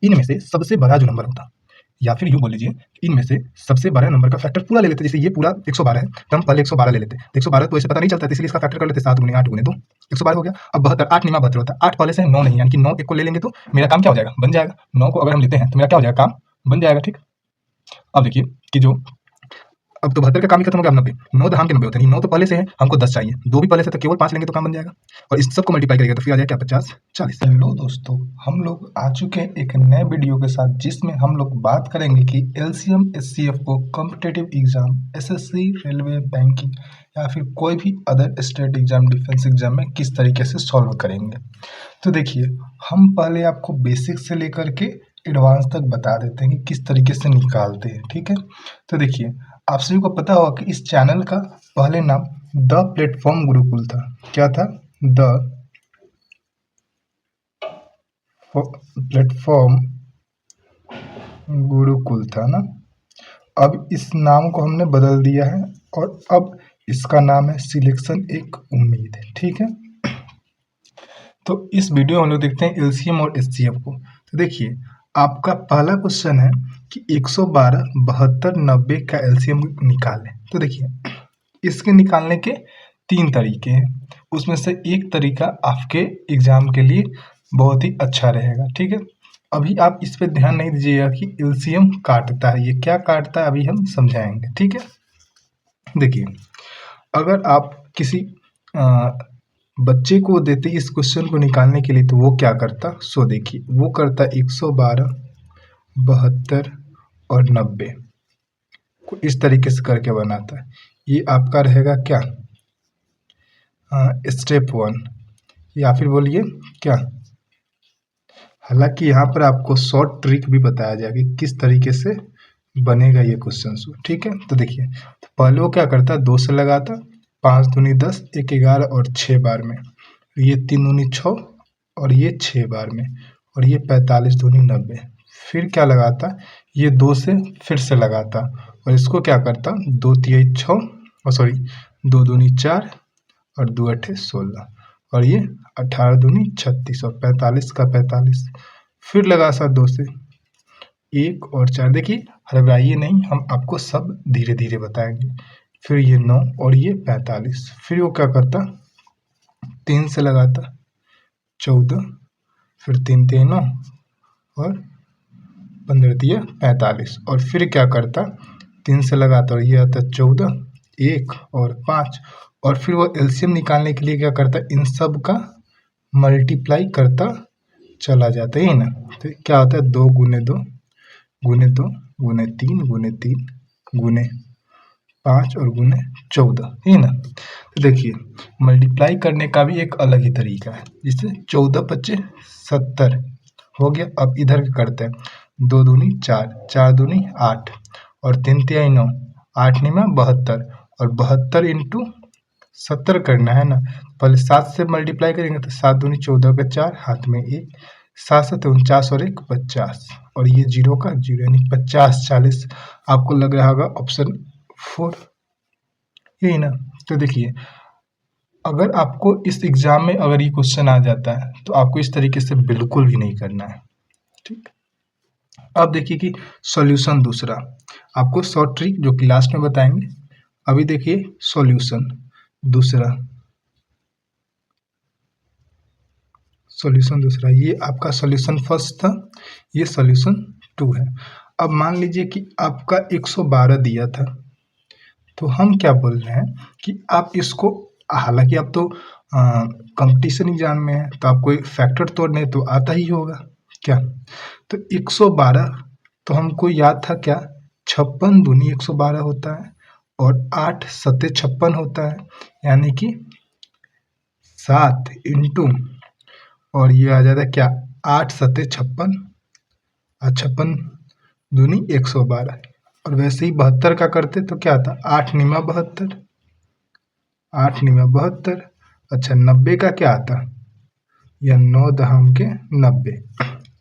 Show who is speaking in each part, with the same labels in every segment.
Speaker 1: इनमें से सबसे बड़ा जो नंबर होता, या फिर यूँ बोल लीजिए इनमें से सबसे बड़ा नंबर का फैक्टर पूरा ले लेते। जैसे ये पूरा 112 है तो हम पहले 112 ले लेते। 112 तो ऐसे पता नहीं चलता है, इसलिए इसका फैक्टर कर लेते 7 गुने 8 गुने 2, 112 हो गया। अब 72, 8 निमा 72 होता है, 8 पहले से 9 नहीं, यानी कि 9 एक को ले लेंगे तो मेरा काम क्या हो जाएगा, बन जाएगा। 9 को अगर हम लेते हैं तो मेरा क्या हो जाएगा, काम बन जाएगा। ठीक, अब देखिए कि जो अब तो 72 का काम ही खत्म हो गया। अब 90, 9 दहाम के 90 होते हैं, 9 तो पहले से है, हमको 10 चाहिए, 2 भी पहले से, तो केवल 5 लेंगे तो काम बन जाएगा। और इस सबको मल्टीप्लाई करेंगे तो फिर आ जाएगा क्या, 50 40।
Speaker 2: हेलो दोस्तों, हम लोग आ चुके हैं एक नए वीडियो के साथ, जिसमें हम लोग बात करेंगे कि एलसीएम एचसीएफ को competitive exam, SSC, railway, banking या फिर कोई भी other state exam, defence exam में किस तरीके से सॉल्व करेंगे। तो देखिए, हम पहले आपको बेसिक से लेकर के एडवांस तक बता देते हैं कि किस तरीके से निकालते हैं। ठीक है, तो देखिए, आप सभी को पता होगा कि इस चैनल का पहले नाम द प्लेटफॉर्म गुरुकुल था। क्या था? द प्लेटफॉर्म गुरुकुल था ना। अब इस नाम को हमने बदल दिया है और अब इसका नाम है सिलेक्शन एक उम्मीद। ठीक है, तो इस वीडियो में हम लोग देखते हैं एलसीएम और एचसीएफ को। तो देखिए, आपका पहला क्वेश्चन है कि 112, 72, 90 का एलसीएम निकालें। तो देखिए, इसके निकालने के 3 तरीके हैं, उसमें से एक तरीका आपके एग्जाम के लिए बहुत ही अच्छा रहेगा। ठीक है, अभी आप इस पे ध्यान नहीं दीजिएगा कि एलसीएम काटता है, ये क्या काटता है अभी हम समझाएंगे। ठीक है, देखिए, अगर आप किसी बच्चे को देते इस क्वेश्चन को निकालने के लिए तो वो क्या करता, सो देखिए, वो करता 112, 72 और 90 को इस तरीके से करके बनाता है। ये आपका रहेगा क्या, स्टेप 1, या फिर बोलिए क्या। हालांकि यहाँ पर आपको शॉर्ट ट्रिक भी बताया जाएगा कि किस तरीके से बनेगा ये क्वेश्चन। ठीक है, तो देखिए, तो पहले वो क्या करता, 2 से लगाता, 5 दूनी 10, 1 11 और 6 बार में, ये 3 दूनी 6 और ये 6 बार में, और ये 45 दूनी 90। फिर क्या लगाता, ये 2 से फिर से लगाता और इसको क्या करता, 2 तिहाई 6 और सॉरी 2 दूनी 4 और 2 अठे 16 और ये 18 दूनी 36 और 45 का 45। फिर लगा सा 2 से 1 और 4। देखिए, हड़बड़ाइए नहीं, हम आपको सब धीरे धीरे बताएंगे। फिर ये 9 और ये 45। फिर वो क्या करता, 3 से लगाता 14, फिर 3 तिहाई 9 और 15 तिहाई 45 और फिर क्या करता, 3 से लगाता और ये आता 14, 1 और 5 और फिर वो एलसीएम निकालने के लिए क्या करता, इन सब का मल्टीप्लाई करता चला जाता है ना। तो क्या होता है, 2 गुने 2 गुने 2 गुने 3 गुने 3 गुने 5 और गुने 14 है ना। तो देखिए, मल्टीप्लाई करने का भी एक अलग ही तरीका है, जिससे 14 25 70 हो गया। अब इधर करते हैं, 2 दूनी 4, 4 दूनी 8 और 3 तिहाई 9, 8 निमा 72 और 72 इंटू 70 करना है ना। पहले 7 से मल्टीप्लाई करेंगे तो 7 दूनी 14 का 4, हाथ में 1, 7 7 49 और 1 50 और ये 0 का 0, यानी 50 40। आपको लग रहा होगा ऑप्शन 4, यही ना। तो देखिए, अगर आपको इस एग्जाम में अगर ये क्वेश्चन आ जाता है तो आपको इस तरीके से बिल्कुल भी नहीं करना है। ठीक, अब देखिए कि सॉल्यूशन दूसरा, आपको शॉर्ट ट्रिक जो कि लास्ट में बताएंगे। अभी देखिए सॉल्यूशन दूसरा, सॉल्यूशन दूसरा, ये आपका सॉल्यूशन फर्स्ट था, ये सॉल्यूशन 2 है। अब मान लीजिए कि आपका 112 दिया था, तो हम क्या बोल रहे हैं कि आप इसको, हालांकि आप तो कंपटीशन एग्जाम में है तो आपको एक फैक्टर तोड़ने तो आता ही होगा क्या। तो 112 तो हमको याद था क्या, 56 दूनी 112 होता है और 8 सत्ते 56 होता है, यानी कि 7 इंटू और ये आ जाता है क्या, 8 सत्ते 56 और 56 दूनी 112। और वैसे ही 72 का करते तो क्या आता, 8 निमा 72, 8 निमा 72। अच्छा, 90 का क्या आता, या 9 दहाम के 90।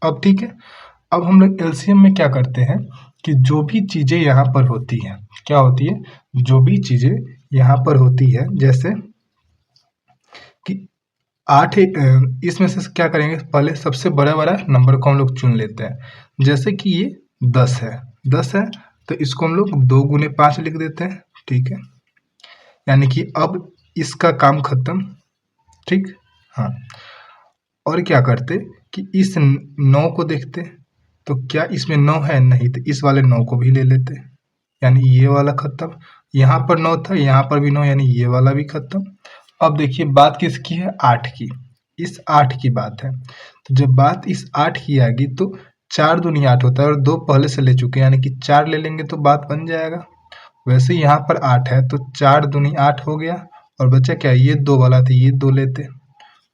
Speaker 2: अब ठीक है, अब हम लोग एलसीएम में क्या करते हैं कि जो भी चीज़ें यहाँ पर होती हैं, क्या होती है, जो भी चीज़ें यहाँ पर होती है, जैसे कि 8 इसमें से क्या करेंगे, पहले सबसे बड़ा वाला नंबर को हम लोग चुन लेते हैं। जैसे कि ये 10 है, 10 है तो इसको हम लोग 2 गुने 5 लिख देते हैं, ठीक है। यानी कि अब इसका काम खत्म, ठीक। हाँ, और क्या करते कि इस 9 को देखते, तो क्या इसमें 9 है, नहीं, तो इस वाले 9 को भी ले लेते, यानी ये वाला खत्म। यहाँ पर 9 था, यहाँ पर भी 9, यानी ये वाला भी खत्म। अब देखिए बात किसकी है, 8 की, इस 8 की बात है। तो जब बात इस 8 की आ गई तो 4 दूनी 8 होता है और 2 पहले से ले चुके हैं, यानी कि 4 ले लेंगे तो बात बन जाएगा। वैसे यहाँ पर 8 है तो 4 दूनी 8 हो गया, और बचा क्या, ये 2 वाला था, ये 2 लेते,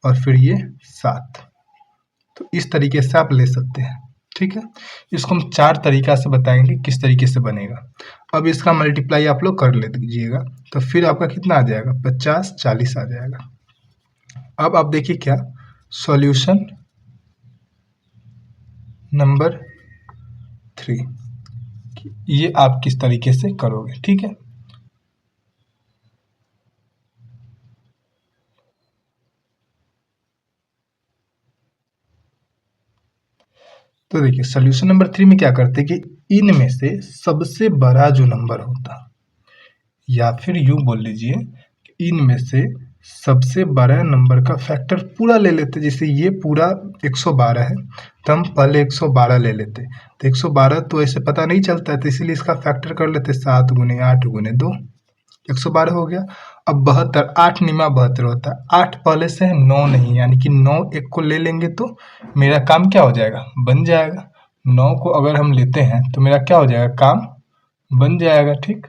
Speaker 2: और फिर ये 7। तो इस तरीके से आप ले सकते हैं, ठीक है। इसको हम 4 तरीका से बताएंगे किस तरीके से बनेगा। अब इसका मल्टीप्लाई आप लोग कर ले दीजिएगा, तो फिर आपका कितना आ जाएगा, 50 40 आ जाएगा। अब आप देखिए क्या, सॉल्यूशन नंबर 3, ये आप किस तरीके से करोगे, ठीक है। तो देखिए सॉल्यूशन नंबर 3 में क्या करते हैं कि इनमें से सबसे बड़ा जो नंबर होता, या फिर यूं बोल लीजिए इनमें से सबसे बड़ा नंबर का फैक्टर पूरा ले लेते। जैसे ये पूरा 112 है तो हम पहले 112 ले लेते, तो 112 तो ऐसे पता नहीं चलता है, तो इसीलिए इसका फैक्टर कर लेते, 7 गुने 8 गुने 2, 112 हो गया। अब 72, 8 निमा 72 होता है, 8 पहले से है, 9 नहीं, यानी कि 9 एक को ले लेंगे तो मेरा काम क्या हो जाएगा, बन जाएगा। 9 को अगर हम लेते हैं तो मेरा क्या हो जाएगा, काम बन जाएगा, ठीक।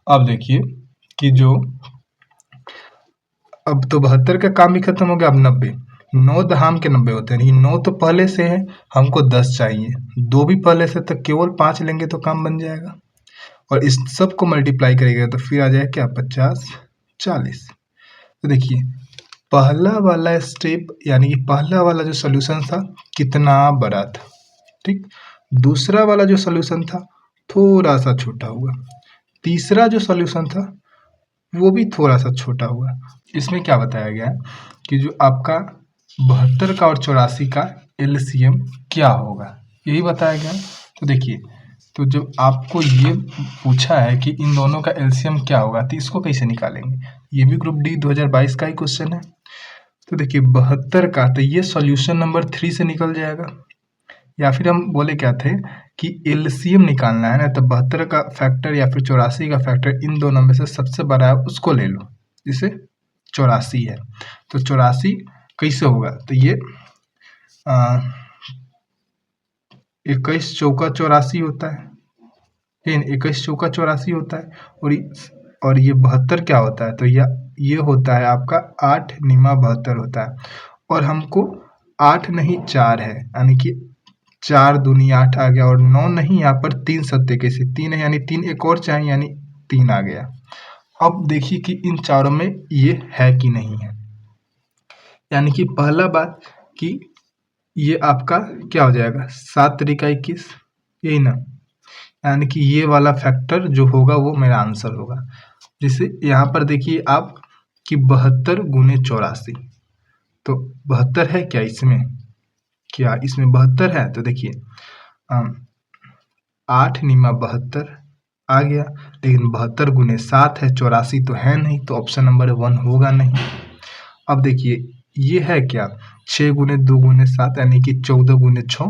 Speaker 2: अब देखिए कि जो अब तो 72 का काम भी खत्म हो गया। अब 90, 9 दहाम के 90 होते हैं, नहीं 9 तो पहले से है, हमको 10 चाहिए, 2 भी पहले से, तो केवल 5 लेंगे तो काम बन जाएगा। और इस सब को मल्टीप्लाई करेगा तो फिर आ जाएगा क्या, 50 40। तो देखिए पहला वाला स्टेप, यानी कि पहला वाला जो सोल्यूशन था कितना बड़ा था, ठीक। दूसरा वाला जो सोल्यूशन था थोड़ा सा छोटा हुआ, तीसरा जो सोल्यूशन था वो भी थोड़ा सा छोटा हुआ। इसमें क्या बताया गया है कि जो आपका 72 का और 84 का एलसीएम क्या होगा, यही बताया गया। तो देखिए, तो जब आपको ये पूछा है कि इन दोनों का एलसीएम क्या होगा, तो इसको कैसे निकालेंगे, ये भी ग्रुप डी 2022 का ही क्वेश्चन है। तो देखिए 72 का, तो ये सॉल्यूशन नंबर 3 से निकल जाएगा, या फिर हम बोले क्या थे कि एलसीएम निकालना है ना, तो 72 का फैक्टर या फिर 84 का फैक्टर, इन दोनों में से सबसे बड़ा है उसको ले लो, जैसे 84 है तो 84 कैसे होगा, तो ये 21 चौका 84 होता है, 21 चौका 84 होता है, और ये 72 क्या होता है, तो ये होता है आपका 8 निमा 72 होता है। और हमको 8 नहीं 4 है, यानी कि 4 दूनी 8 आ गया, और 9 नहीं, यहाँ पर 3 सत्ते कैसे 3 है, यानी 3 एक और चाहिए, यानी 3 आ गया। अब देखिए कि इन चारों में ये है कि नहीं है, यानी कि पहला बात कि ये आपका क्या हो जाएगा, 7 तरीका 21, यही ना, यानी कि ये वाला फैक्टर जो होगा वो मेरा आंसर होगा। जैसे यहाँ पर देखिए आप कि 72 गुने 84, तो 72 है क्या इसमें, क्या इसमें 72 है, तो देखिए 8 निमा 72 आ गया, लेकिन 72 गुने 7 है, 84 तो है नहीं, तो ऑप्शन नंबर 1 होगा नहीं। अब देखिए ये है क्या, 6 गुने 2 गुने 7, यानी कि 14 गुने 6,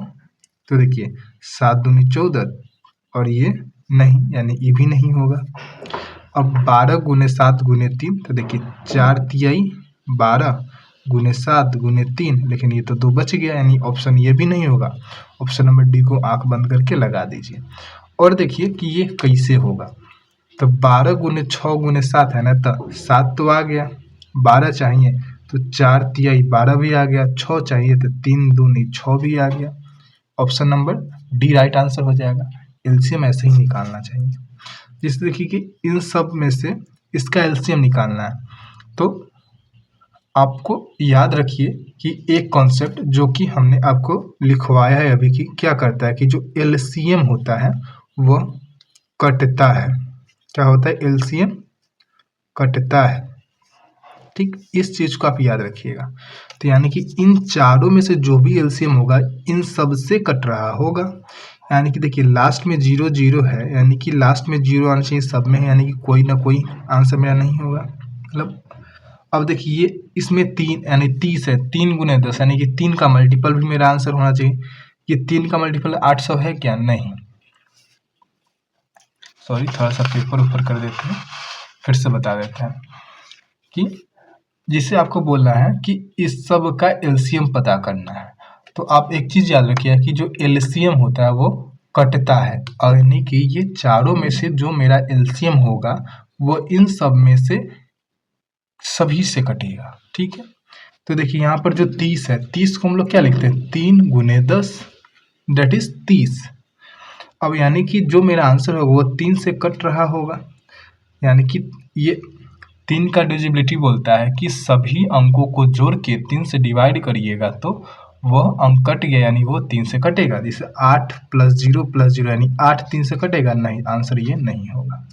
Speaker 2: तो देखिए 7 दूनी 14, और ये नहीं, यानी ये भी नहीं होगा। अब 12 गुने 7 गुने 3, तो देखिए 4 तिहाई 12 गुने 7 गुने 3, लेकिन ये तो 2 बच गया, यानी ऑप्शन ये भी नहीं होगा। ऑप्शन नंबर डी को आंख बंद करके लगा दीजिए। और देखिए कि ये कैसे होगा, तो 12 गुने 6 गुने 7 है ना, तो 7 तो आ गया, 12 चाहिए तो 4 तिहाई 12 भी आ गया, 6 चाहिए तो 3 दूनी 6 भी आ गया। Option number D right answer हो जाएगा। एलसीएम ऐसे ही निकालना चाहिए। जैसे देखिए कि इन सब में से इसका एलसीएम निकालना है, तो आपको याद रखिए कि एक कॉन्सेप्ट जो कि हमने आपको लिखवाया है अभी, कि क्या करता है कि जो एलसीएम होता है वह कटता है। क्या होता है, एलसीएम कटता है, ठीक, इस चीज़ को आप याद रखिएगा। तो यानी कि इन चारों में से जो भी एलसीएम होगा इन सब से कट रहा होगा। यानी कि देखिए लास्ट में 0 0 है, यानी कि लास्ट में 0 आना चाहिए सब में है, यानी कि कोई ना कोई आंसर मेरा नहीं होगा। मतलब अब देखिए ये इसमें 3 यानी 30 है, 3 गुने 10 यानी कि 3 का मल्टीपल भी मेरा आंसर होना चाहिए। ये 3 का मल्टीपल 800 है क्या? नहीं। सॉरी, थोड़ा सा पेपर ऊपर कर देते हैं, फिर से बता देते हैं कि जिसे आपको बोलना है कि इस सब का एलसीएम पता करना है। तो आप एक चीज़ याद रखिए कि जो एलसीएम होता है वो कटता है, और यानी कि ये चारों में से जो मेरा एलसीएम होगा वो इन सब में से सभी से कटेगा। ठीक है, तो देखिए यहाँ पर जो 30 है, 30 को हम लोग क्या लिखते हैं? 3 गुने 10 दैट इज 30। अब यानी कि जो मेरा आंसर होगा वो 3 से कट रहा होगा, यानी कि ये 3 का डिविजिबिलिटी बोलता है कि सभी अंकों को जोड़ के 3 से डिवाइड करिएगा तो वह अंक कट गया, यानी वो 3 से कटेगा। जैसे 8 + 0 यानी 8 3 से कटेगा? नहीं, आंसर ये नहीं होगा।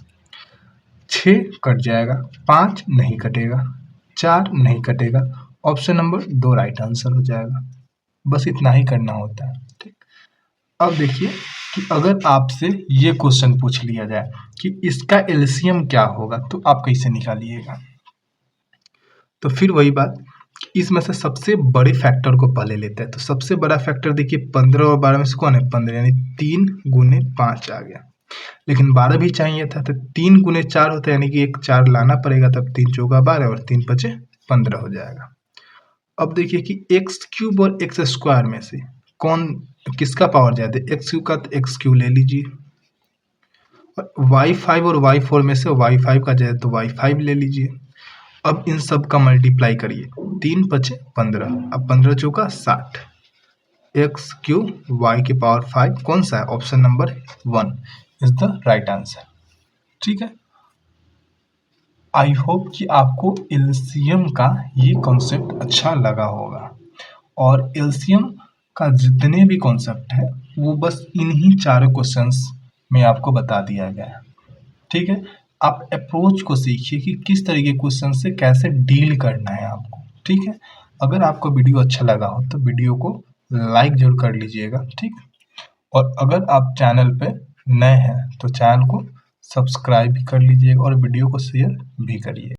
Speaker 2: 6 कट जाएगा, 5 नहीं कटेगा, 4 नहीं कटेगा, ऑप्शन नंबर 2 राइट आंसर हो जाएगा। बस इतना ही करना होता है। ठीक, अब देखिए कि अगर आपसे ये क्वेश्चन पूछ लिया जाए कि इसका एलसीएम क्या होगा तो आप कैसे निकालिएगा? तो फिर वही बात, इसमें से सबसे बड़े फैक्टर को पहले लेते हैं। तो सबसे बड़ा फैक्टर देखिए 15 और 12 में से कौन है? 15, यानी 3 गुने 5 आ गया। लेकिन 12 भी चाहिए था, तो 3 गुने 4 होता है, यानी कि एक 4 लाना पड़ेगा, तब 3 चौका 12 और 3 पचे 15 हो जाएगा। अब देखिए कि एक्स क्यूब और एक्स स्क्वायर में से कौन किसका पावर ज़्यादा है? एक्स क्यूब का तो एक्स क्यूब ले लीजिए, और y5 और y4 में से y5 का ज़्यादा तो y5 ले लीजिए। अब इन सब का मल्टीप्लाई करिए, 3 पचे 15, अब 15 चौका 60, एक्स क्यूब वाई के पावर 5 कौन सा है? Option number 1 is the right answer. ठीक है, आई होप कि आपको एलसीएम का ये कॉन्सेप्ट अच्छा लगा होगा, और एलसीएम का जितने भी कॉन्सेप्ट है वो बस इन्हीं 4 क्वेश्चंस में आपको बता दिया गया है। ठीक है, आप अप्रोच को सीखिए कि किस तरीके के क्वेश्चन से कैसे डील करना है आपको। ठीक है, अगर आपको वीडियो अच्छा लगा हो तो वीडियो को लाइक जरूर कर लीजिएगा। ठीक, और अगर आप चैनल पे नए हैं तो चैनल को सब्सक्राइब भी कर लीजिएगा और वीडियो को शेयर भी करिए।